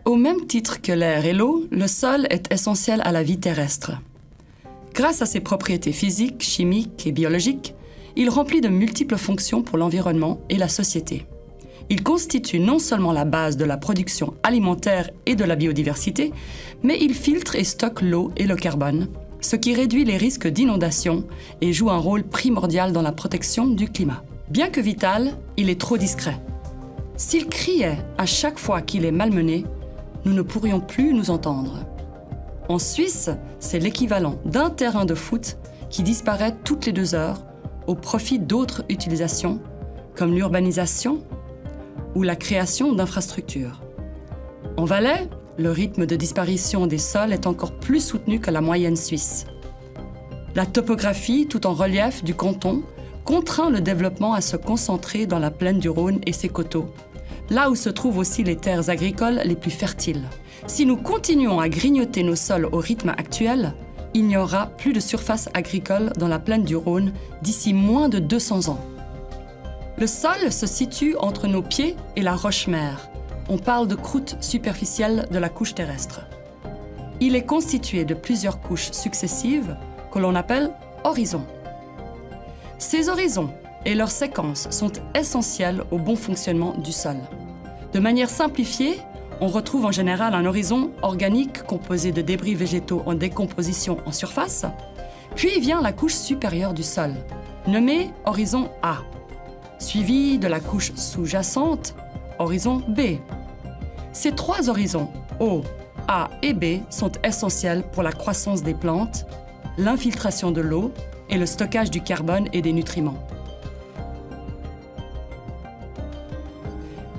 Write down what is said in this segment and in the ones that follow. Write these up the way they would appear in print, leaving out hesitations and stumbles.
Au même titre que l'air et l'eau, le sol est essentiel à la vie terrestre. Grâce à ses propriétés physiques, chimiques et biologiques, il remplit de multiples fonctions pour l'environnement et la société. Il constitue non seulement la base de la production alimentaire et de la biodiversité, mais il filtre et stocke l'eau et le carbone, ce qui réduit les risques d'inondation et joue un rôle primordial dans la protection du climat. Bien que vital, il est trop discret. S'il criait à chaque fois qu'il est malmené, nous ne pourrions plus nous entendre. En Suisse, c'est l'équivalent d'un terrain de foot qui disparaît toutes les 2 heures au profit d'autres utilisations, comme l'urbanisation ou la création d'infrastructures. En Valais, le rythme de disparition des sols est encore plus soutenu que la moyenne suisse. La topographie, tout en relief du canton, contraint le développement à se concentrer dans la plaine du Rhône et ses coteaux, là où se trouvent aussi les terres agricoles les plus fertiles. Si nous continuons à grignoter nos sols au rythme actuel, il n'y aura plus de surface agricole dans la plaine du Rhône d'ici moins de 200 ans. Le sol se situe entre nos pieds et la roche-mère. On parle de croûte superficielle de la couche terrestre. Il est constitué de plusieurs couches successives que l'on appelle horizons. Ces horizons et leurs séquences sont essentielles au bon fonctionnement du sol. De manière simplifiée, on retrouve en général un horizon organique composé de débris végétaux en décomposition en surface, puis vient la couche supérieure du sol, nommée horizon A, suivie de la couche sous-jacente, horizon B. Ces 3 horizons, O, A et B, sont essentiels pour la croissance des plantes, l'infiltration de l'eau et le stockage du carbone et des nutriments.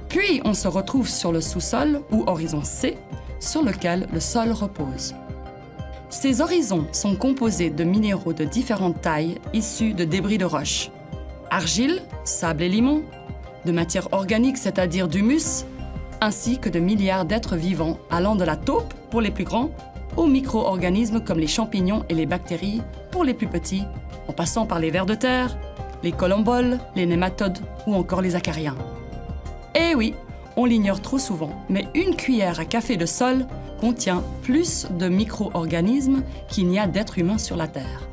Puis, on se retrouve sur le sous-sol, ou horizon C, sur lequel le sol repose. Ces horizons sont composés de minéraux de différentes tailles issus de débris de roches. Argile, sable et limon, de matière organique, c'est-à-dire d'humus, ainsi que de milliards d'êtres vivants allant de la taupe, pour les plus grands, aux micro-organismes comme les champignons et les bactéries, pour les plus petits, en passant par les vers de terre, les colomboles, les nématodes ou encore les acariens. Eh oui, on l'ignore trop souvent, mais une cuillère à café de sol contient plus de micro-organismes qu'il n'y a d'êtres humains sur la Terre.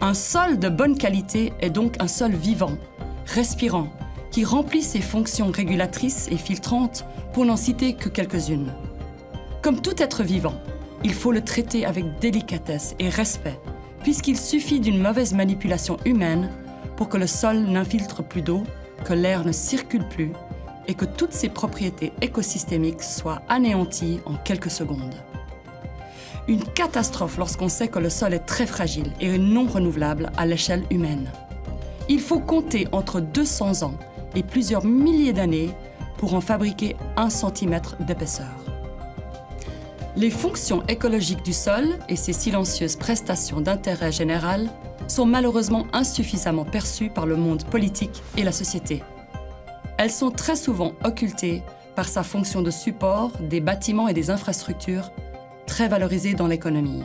Un sol de bonne qualité est donc un sol vivant, respirant, qui remplit ses fonctions régulatrices et filtrantes, pour n'en citer que quelques-unes. Comme tout être vivant, il faut le traiter avec délicatesse et respect, puisqu'il suffit d'une mauvaise manipulation humaine pour que le sol n'infiltre plus d'eau, que l'air ne circule plus et que toutes ses propriétés écosystémiques soient anéanties en quelques secondes. Une catastrophe lorsqu'on sait que le sol est très fragile et non renouvelable à l'échelle humaine. Il faut compter entre 200 ans et plusieurs milliers d'années pour en fabriquer 1 centimètre d'épaisseur. Les fonctions écologiques du sol et ses silencieuses prestations d'intérêt général sont malheureusement insuffisamment perçues par le monde politique et la société. Elles sont très souvent occultées par sa fonction de support des bâtiments et des infrastructures, très valorisées dans l'économie.